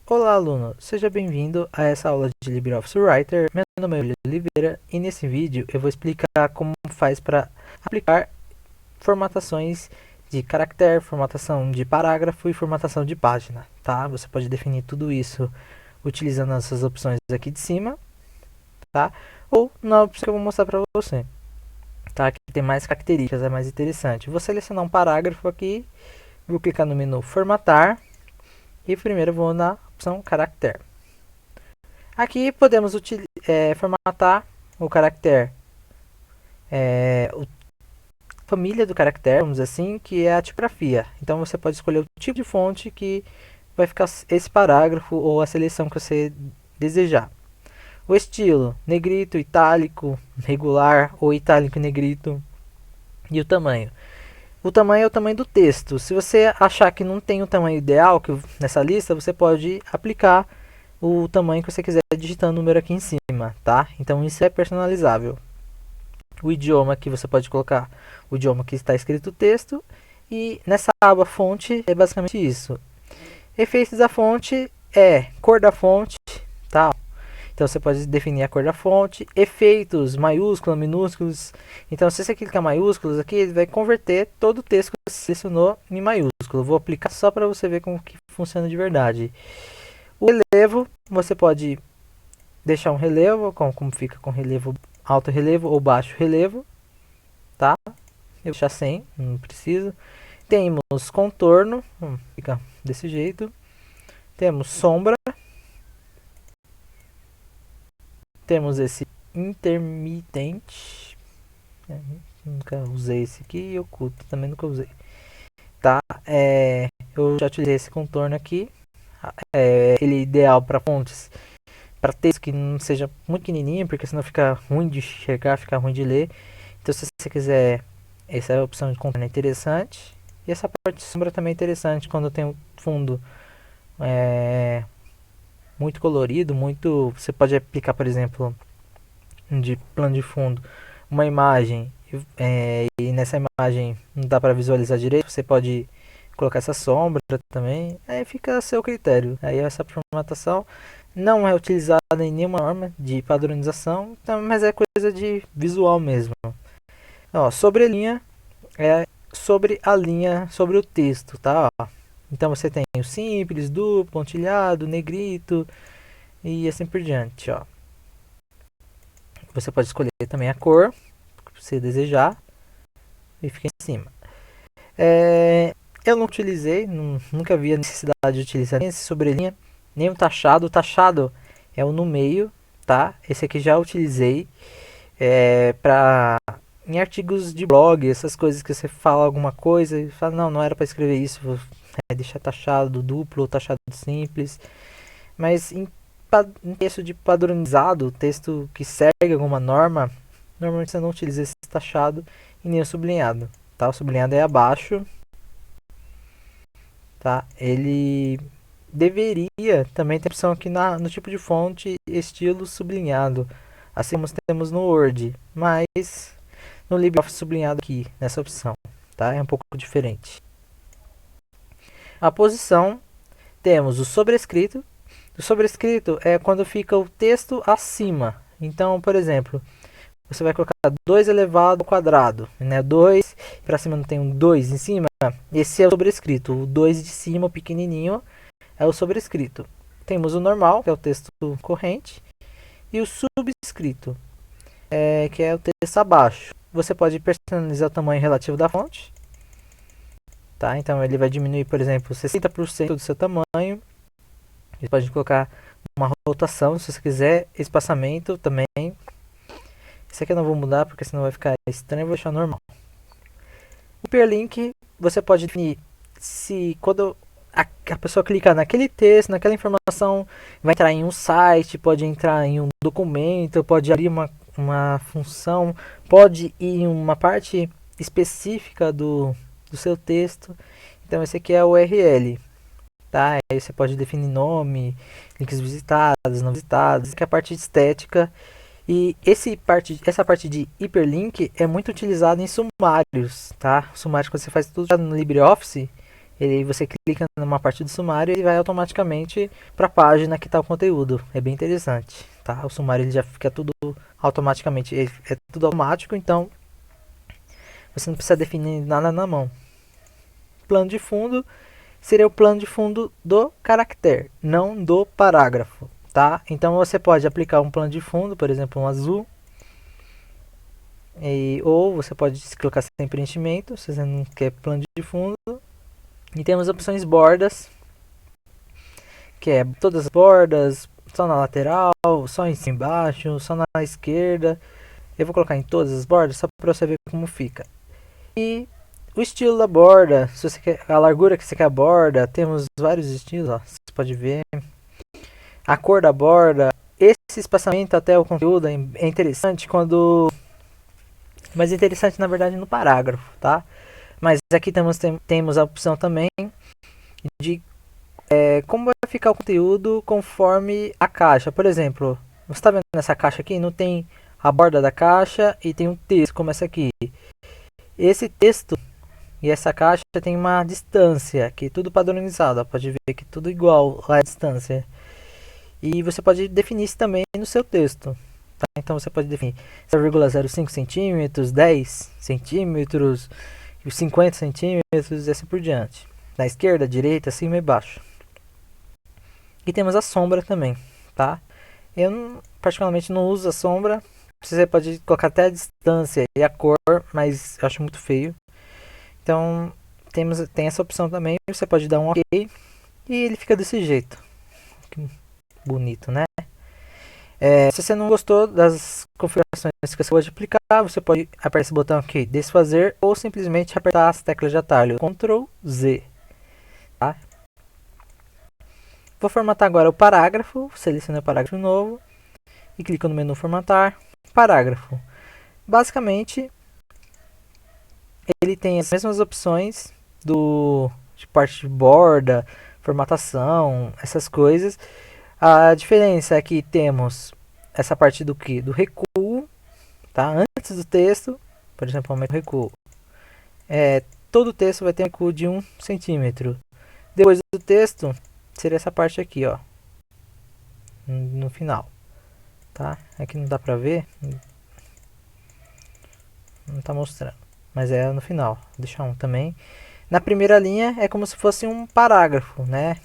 Olá, aluno! Seja bem-vindo a essa aula de LibreOffice Writer. Meu nome é William Oliveira e nesse vídeo eu vou explicar como faz para aplicar formatações de caractere, formatação de parágrafo e formatação de página, tá? Você pode definir tudo isso utilizando essas opções aqui de cima, tá? Ou na opção que eu vou mostrar para você, tá? Que tem mais características, é mais interessante. Vou selecionar um parágrafo aqui, vou clicar no menu Formatar e primeiro vou na opção Caractere. Aqui podemos formatar o caractere, a família do caractere, vamos dizer assim, que é a tipografia. Então você pode escolher o tipo de fonte que vai ficar esse parágrafo ou a seleção que você desejar. O estilo, negrito, itálico, regular ou itálico e negrito. E o tamanho. O tamanho é o tamanho do texto. Se você achar que não tem o tamanho ideal nessa lista, você pode aplicar o tamanho que você quiser digitando o número aqui em cima, tá? Então isso é personalizável. O idioma que você pode colocar o idioma que está escrito o texto, e nessa aba fonte é basicamente isso. Efeitos da fonte é cor da fonte, tá? Então você pode definir a cor da fonte, efeitos, maiúsculos, minúsculos. Então se você clicar maiúsculos aqui, ele vai converter todo o texto que você selecionou em maiúsculo. Vou aplicar só para você ver como que funciona de verdade. O relevo, você pode deixar um relevo, como fica com relevo, alto relevo ou baixo relevo, tá? Eu vou deixar sem, não preciso. Temos contorno, fica desse jeito. Temos sombra. Temos esse intermitente. Nunca usei esse aqui e oculto também nunca usei. Tá? Eu já utilizei esse contorno aqui. Ele é ideal para fontes, para texto que não seja muito pequenininho, porque senão fica ruim de enxergar, fica ruim de ler. Então se você quiser, essa é a opção de contorno, é interessante. E essa parte de sombra também é interessante quando tem um fundo muito colorido, você pode aplicar, por exemplo, de plano de fundo, uma imagem, e nessa imagem não dá para visualizar direito, você pode colocar essa sombra também, aí fica a seu critério. Aí essa formatação não é utilizada em nenhuma norma de padronização, então, mas é coisa de visual mesmo. Ó, sobre a linha, sobre o texto, tá? Ó. Então você tem o simples, duplo, pontilhado, negrito e assim por diante, ó. Você pode escolher também a cor que você desejar e fica em cima. Eu não utilizei, nunca vi a necessidade de utilizar nem esse sobrelinha, nem o taxado. O taxado é o no meio, tá? Esse aqui já utilizei em artigos de blog, essas coisas que você fala alguma coisa e fala, não era para escrever isso, vou deixar taxado duplo ou taxado simples. Mas em texto de padronizado, texto que segue alguma norma, normalmente você não utiliza esse taxado e nem o sublinhado, tá? O sublinhado é abaixo, tá? Ele deveria também ter opção aqui no tipo de fonte, estilo sublinhado, assim como temos no Word, mas no LibreOffice sublinhado aqui, nessa opção, tá? É um pouco diferente. A posição, temos o sobrescrito. O sobrescrito é quando fica o texto acima. Então, por exemplo, você vai colocar 2 elevado ao quadrado, né? 2, para cima não tem um 2 em cima, esse é o sobrescrito. O 2 de cima, o pequenininho, é o sobrescrito. Temos o normal, que é o texto corrente, e o subscrito, que é o texto abaixo. Você pode personalizar o tamanho relativo da fonte, tá? Então ele vai diminuir, por exemplo, 60% do seu tamanho. Você pode colocar uma rotação, se você quiser, espaçamento também. Esse aqui eu não vou mudar, porque senão vai ficar estranho, eu vou deixar normal. O hiperlink, você pode definir se quando a pessoa clicar naquele texto, naquela informação, vai entrar em um site, pode entrar em um documento, pode abrir uma função, pode ir em uma parte específica do seu texto. Então esse aqui é o URL. Tá? Aí você pode definir nome, links visitados, não visitados, que é a parte de estética. E essa parte de hiperlink é muito utilizada em sumários, tá? Sumários, quando você faz tudo no LibreOffice, Você clica numa parte do sumário e ele vai automaticamente para a página que está o conteúdo. É bem interessante, tá? O sumário ele já fica tudo automaticamente, é tudo automático, então você não precisa definir nada na mão. Plano de fundo seria o plano de fundo do caractere, não do parágrafo, tá? Então você pode aplicar um plano de fundo, por exemplo, um azul, ou você pode colocar sem preenchimento, se você não quer plano de fundo. E temos opções bordas, que é todas as bordas, só na lateral, só em cima e embaixo, só na esquerda. Eu vou colocar em todas as bordas só para você ver como fica. E o estilo da borda, se você quer, a largura que você quer a borda, temos vários estilos, ó, você pode ver. A cor da borda, esse espaçamento até o conteúdo é interessante quando... Mas é interessante na verdade no parágrafo, tá? Mas aqui temos a opção também de como vai ficar o conteúdo conforme a caixa. Por exemplo, você está vendo essa caixa aqui? Não tem a borda da caixa e tem um texto como essa aqui. Esse texto e essa caixa tem uma distância, aqui tudo padronizado, ó, pode ver que tudo igual a distância. E você pode definir isso também no seu texto. Tá? Então você pode definir 0,05 centímetros, 10 centímetros, 50 centímetros e assim por diante. Na esquerda, direita, cima e baixo. E temos a sombra também, tá? Eu particularmente não uso a sombra. Você pode colocar até a distância e a cor, mas eu acho muito feio. Então tem essa opção também. Você pode dar um OK e ele fica desse jeito. Que bonito, né? Se você não gostou das configurações que você pode aplicar, você pode apertar esse botão aqui, desfazer, ou simplesmente apertar as teclas de atalho, Ctrl Z. Tá? Vou formatar agora o parágrafo, seleciono o parágrafo novo e clico no menu formatar, parágrafo. Basicamente, ele tem as mesmas opções de parte de borda, formatação, essas coisas. A diferença é que temos essa parte do que? Do recuo, tá? Antes do texto, por exemplo, aumento do recuo. Todo o texto vai ter um recuo de 1 centímetro. Depois do texto, seria essa parte aqui, ó. No final. Tá? Aqui não dá pra ver. Não tá mostrando. Mas é no final. Vou deixar um também. Na primeira linha é como se fosse um parágrafo, né?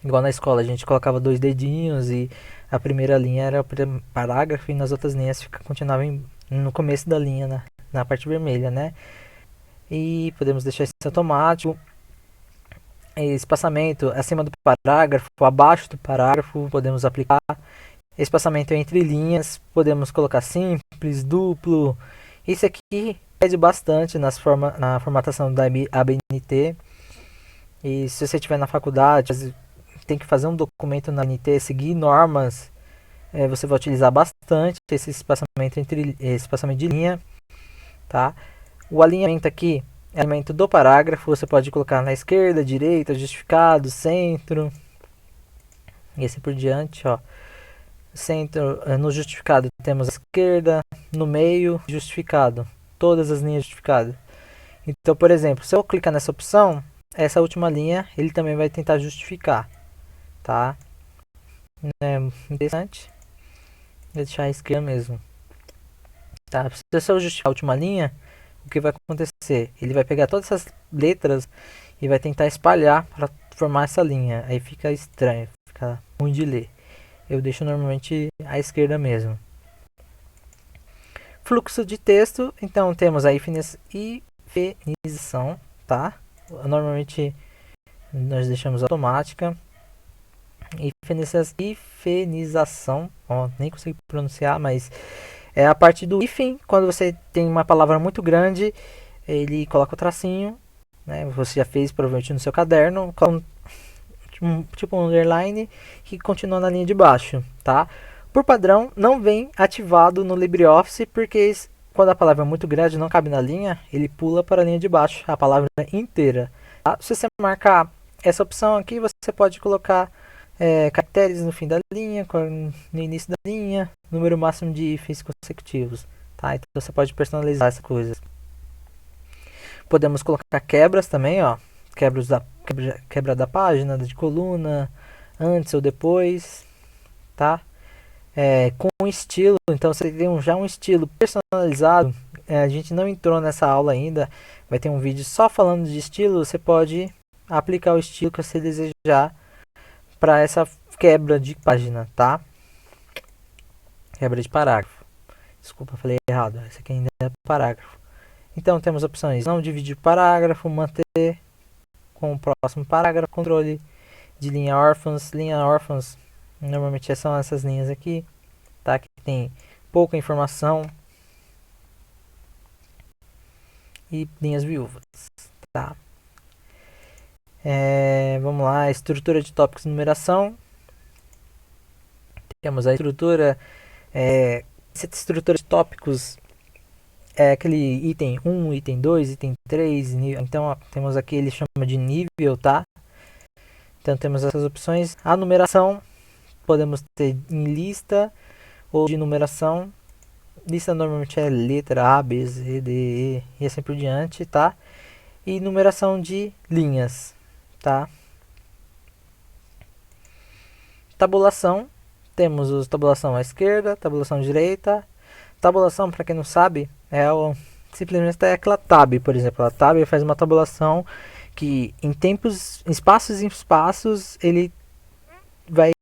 Igual na escola, a gente colocava 2 dedinhos e a primeira linha era o parágrafo e nas outras linhas continuava no começo da linha, na parte vermelha, né? E podemos deixar isso automático. Espaçamento acima do parágrafo, abaixo do parágrafo, podemos aplicar. Espaçamento entre linhas, podemos colocar simples, duplo. Isso aqui pede bastante na formatação da ABNT. E se você estiver na faculdade, tem que fazer um documento na ABNT, seguir normas, você vai utilizar bastante esse espaçamento de linha, tá? O alinhamento aqui é o alinhamento do parágrafo, você pode colocar na esquerda, direita, justificado, centro e assim por diante, ó. Centro, no justificado temos a esquerda, no meio, justificado, todas as linhas justificadas. Então, por exemplo, se eu clicar nessa opção, essa última linha ele também vai tentar justificar, tá? É interessante. Vou deixar a esquerda mesmo, tá? Se eu justificar a última linha, o que vai acontecer? Ele vai pegar todas essas letras e vai tentar espalhar para formar essa linha. Aí fica estranho, fica ruim de ler. Eu deixo normalmente à esquerda mesmo. Fluxo de texto, então temos a hifenização, tá? Normalmente nós deixamos automática. Hifenização, ó, nem consigo pronunciar, mas é a parte do hífen. Quando você tem uma palavra muito grande, ele coloca o tracinho, né? Você já fez provavelmente no seu caderno, tipo um underline que continua na linha de baixo, tá? Por padrão, não vem ativado no LibreOffice, porque quando a palavra é muito grande, não cabe na linha, ele pula para a linha de baixo, a palavra inteira. Tá? Se você marcar essa opção aqui, você pode colocar caracteres no fim da linha, no início da linha, número máximo de hífens consecutivos. Tá? Então você pode personalizar essas coisas. Podemos colocar quebras também, ó. quebra da página, de coluna, antes ou depois, tá? Com estilo, então você tem já um estilo personalizado. A gente não entrou nessa aula ainda, vai ter um vídeo só falando de estilo. Você pode aplicar o estilo que você desejar para essa quebra de página, tá? Quebra de parágrafo. Desculpa, falei errado. Esse aqui ainda é parágrafo. Então temos opções: não dividir parágrafo, manter com o próximo parágrafo, controle de linha órfãos. Linha órfãos normalmente são essas linhas aqui, tá? Que tem pouca informação. E linhas viúvas, tá? Vamos lá, estrutura de tópicos e numeração. Temos a estrutura, essa estrutura de tópicos é aquele item 1, item 2, item 3, então ó, temos aqui, ele chama de nível, tá? Então temos essas opções. A numeração, podemos ter em lista ou de numeração. Lista normalmente é letra A, B, C, D, E e assim por diante, tá? E numeração de linhas, tá? Tabulação, temos os tabulação à esquerda, tabulação à direita. Tabulação, para quem não sabe, simplesmente é aquela tab, por exemplo. A tab faz uma tabulação que em espaços em espaços, ele vai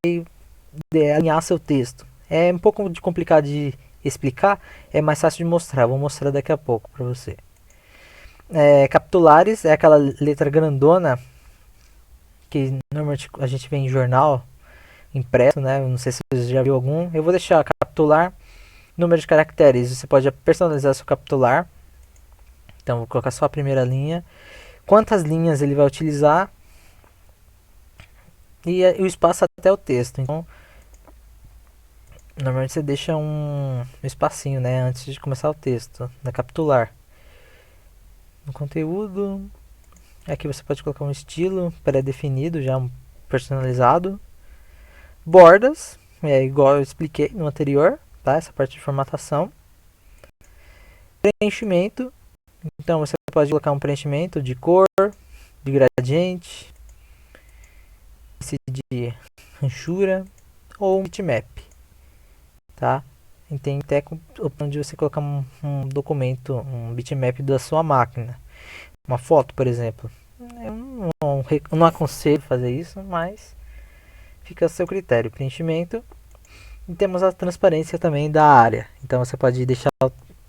alinhar seu texto. É um pouco complicado de explicar, é mais fácil de mostrar. Vou mostrar daqui a pouco para você. Capitulares é aquela letra grandona que normalmente a gente vê em jornal impresso, né? Não sei se você já viu algum. Eu vou deixar capitular. Número de caracteres, você pode personalizar seu capitular. Então vou colocar só a primeira linha. Quantas linhas ele vai utilizar e o espaço até o texto. Então normalmente você deixa um espacinho, né, antes de começar o texto, na capitular. No conteúdo, aqui você pode colocar um estilo pré-definido, já personalizado. Bordas, igual eu expliquei no anterior, tá? Essa parte de formatação. Preenchimento, então você pode colocar um preenchimento de cor, de gradiente, de ranchura ou um bitmap, tá? E tem até opção de você colocar um documento, um bitmap da sua máquina, uma foto, por exemplo. Eu não aconselho fazer isso, mas fica a seu critério. Preenchimento. E temos a transparência também da área, então você pode deixar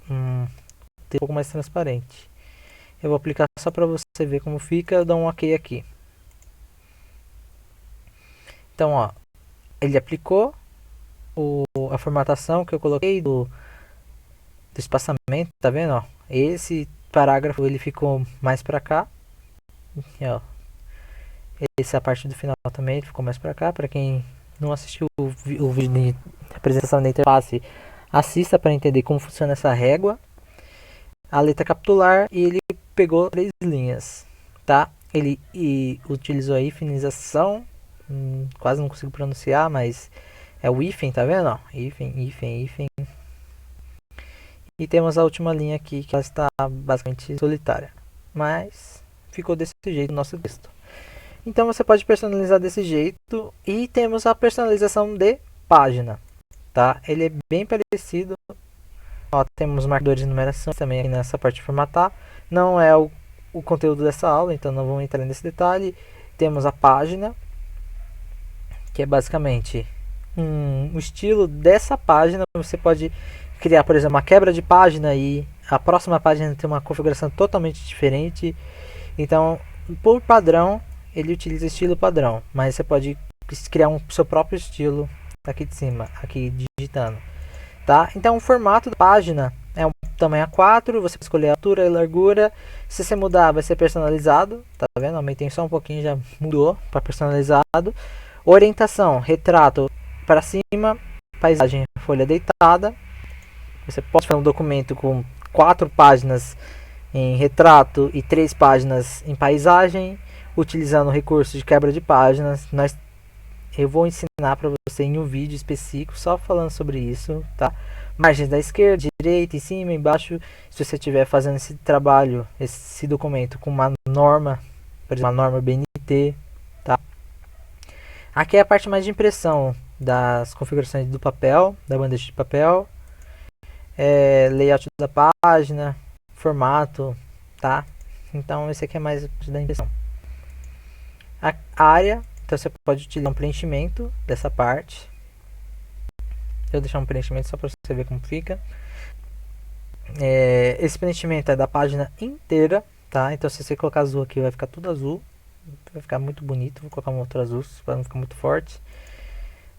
um pouco mais transparente. Eu vou aplicar só para você ver como fica. Eu dou um OK aqui. Então, ó, ele aplicou a formatação que eu coloquei do espaçamento, tá vendo? Ó, esse parágrafo ele ficou mais para cá. E, ó, essa parte do final também ficou mais para cá. Para quem não assistiu o vídeo de apresentação da interface, assista para entender como funciona essa régua. A letra capitular, e ele pegou 3 linhas, tá? Ele utilizou a hifenização, quase não consigo pronunciar, mas é o hífen, tá vendo? Hífen. E temos a última linha aqui, que ela está basicamente solitária, mas ficou desse jeito o nosso texto. Então você pode personalizar desse jeito. E temos a personalização de página, tá? Ele é bem parecido. Ó, temos marcadores de numeração também aqui nessa parte de formatar. Não é o conteúdo dessa aula, então não vamos entrar nesse detalhe. Temos a página, que é basicamente o estilo dessa página. Você pode criar, por exemplo, uma quebra de página e a próxima página tem uma configuração totalmente diferente. Então, por padrão, ele utiliza estilo padrão, mas você pode criar seu próprio estilo aqui de cima, aqui digitando, tá? Então o formato da página é um tamanho A4, você pode escolher a altura e largura. Se você mudar, vai ser personalizado, tá vendo? Aumentei só um pouquinho, já mudou para personalizado. Orientação, retrato para cima, paisagem, folha deitada. Você pode fazer um documento com 4 páginas em retrato e 3 páginas em paisagem, utilizando o recurso de quebra de páginas. Eu vou ensinar para você em um vídeo específico só falando sobre isso, tá? Margens da esquerda, direita, em cima, embaixo. Se você estiver fazendo esse trabalho, esse documento com uma norma por exemplo, a norma BNT, tá? Aqui é a parte mais de impressão das configurações do papel, da bandeja de papel, layout da página, formato, tá? Então esse aqui é mais da impressão. A área, então você pode utilizar um preenchimento dessa parte. Eu vou deixar um preenchimento só para você ver como fica. Esse preenchimento é da página inteira, tá? Então se você colocar azul aqui vai ficar tudo azul, vai ficar muito bonito. Vou colocar um outro azul para não ficar muito forte.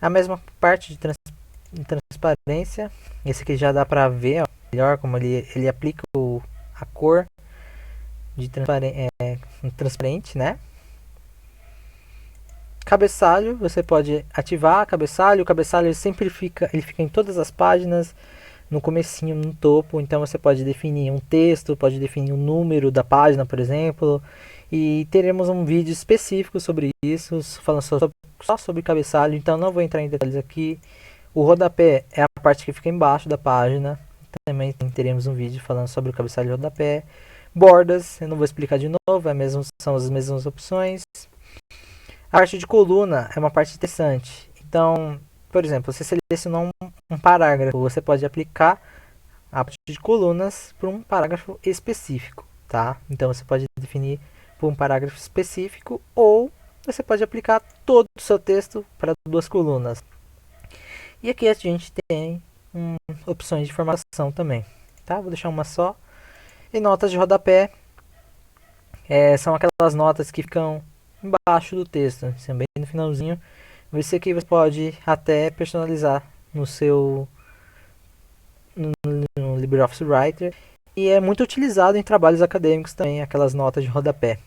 A mesma parte de transparência, esse aqui já dá para ver, ó, melhor como ele aplica a cor de transparente, né? Cabeçalho, você pode ativar cabeçalho. O cabeçalho ele fica em todas as páginas, no comecinho, no topo. Então você pode definir um texto, pode definir o número da página, por exemplo. E teremos um vídeo específico sobre isso, falando só sobre cabeçalho. Então não vou entrar em detalhes aqui. O rodapé é a parte que fica embaixo da página. Também teremos um vídeo falando sobre o cabeçalho e rodapé. Bordas, eu não vou explicar de novo, são as mesmas opções. A parte de coluna é uma parte interessante. Então, por exemplo, você selecionou um parágrafo, você pode aplicar a parte de colunas para um parágrafo específico, tá? Então você pode definir por um parágrafo específico ou você pode aplicar todo o seu texto para 2 colunas. E aqui a gente tem opções de formatação também, tá? Vou deixar uma só. E notas de rodapé são aquelas notas que ficam embaixo do texto, bem no finalzinho. Esse aqui você pode até personalizar no LibreOffice Writer e é muito utilizado em trabalhos acadêmicos também, aquelas notas de rodapé,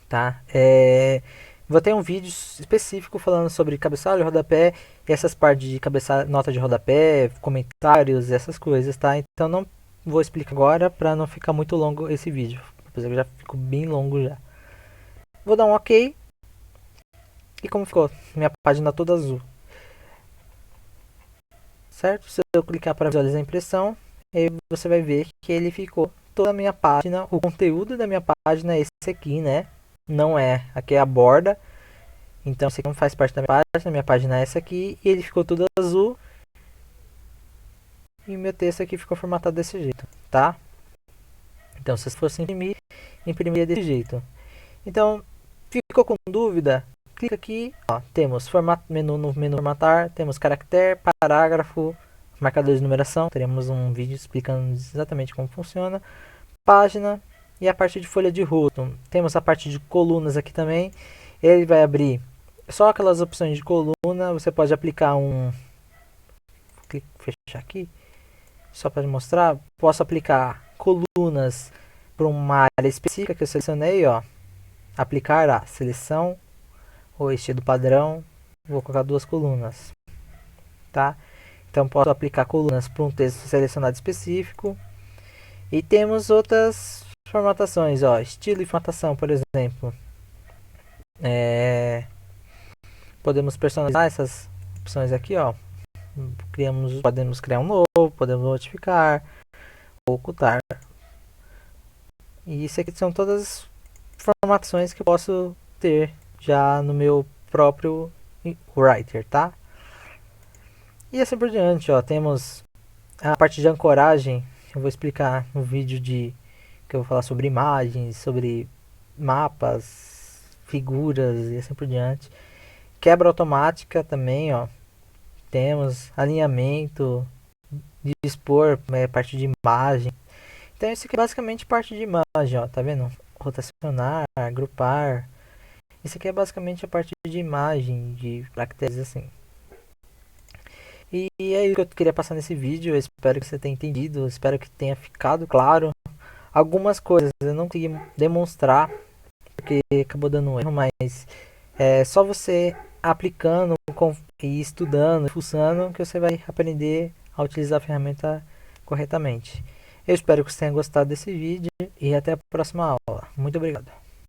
tá? Vou ter um vídeo específico falando sobre cabeçalho, rodapé e essas partes de nota de rodapé, comentários, essas coisas, tá? Então não vou explicar agora para não ficar muito longo esse vídeo, apesar que já ficou bem longo já. Vou dar um OK. E como ficou? Minha página toda azul. Certo? Se eu clicar para visualizar a impressão, você vai ver que ele ficou toda a minha página. O conteúdo da minha página é esse aqui, né? Não é. Aqui é a borda. Então, esse aqui não faz parte da minha página. Minha página é essa aqui. E ele ficou todo azul. E o meu texto aqui ficou formatado desse jeito, tá? Então, se você fosse imprimiria desse jeito. Então, ficou com dúvida? Clica aqui, ó, temos no menu formatar, temos caractere, parágrafo, marcador de numeração, teremos um vídeo explicando exatamente como funciona, página e a parte de folha de rosto. Temos a parte de colunas aqui também, ele vai abrir só aquelas opções de coluna, você pode aplicar fechar aqui, só para mostrar, posso aplicar colunas para uma área específica que eu selecionei, ó, aplicar a seleção, o estilo padrão, vou colocar 2 colunas, tá? Então posso aplicar colunas para um texto selecionado específico. E temos outras formatações, ó, estilo e formatação, por exemplo. Podemos personalizar essas opções aqui, ó. Podemos criar um novo, podemos modificar, ou ocultar. E isso aqui são todas as formatações que eu posso ter já no meu próprio Writer, tá? E assim por diante, ó, temos a parte de ancoragem. Eu vou explicar no vídeo que eu vou falar sobre imagens, sobre mapas, figuras e assim por diante. Quebra automática também, ó. Temos alinhamento, dispor, parte de imagem. Então isso aqui é basicamente parte de imagem, ó, tá vendo? Rotacionar, agrupar. Isso aqui é basicamente a parte de imagem, de caracteres assim. E é isso que eu queria passar nesse vídeo. Eu espero que você tenha entendido, espero que tenha ficado claro. Algumas coisas eu não consegui demonstrar, porque acabou dando um erro, mas é só você aplicando e estudando, fuçando, que você vai aprender a utilizar a ferramenta corretamente. Eu espero que você tenha gostado desse vídeo e até a próxima aula. Muito obrigado.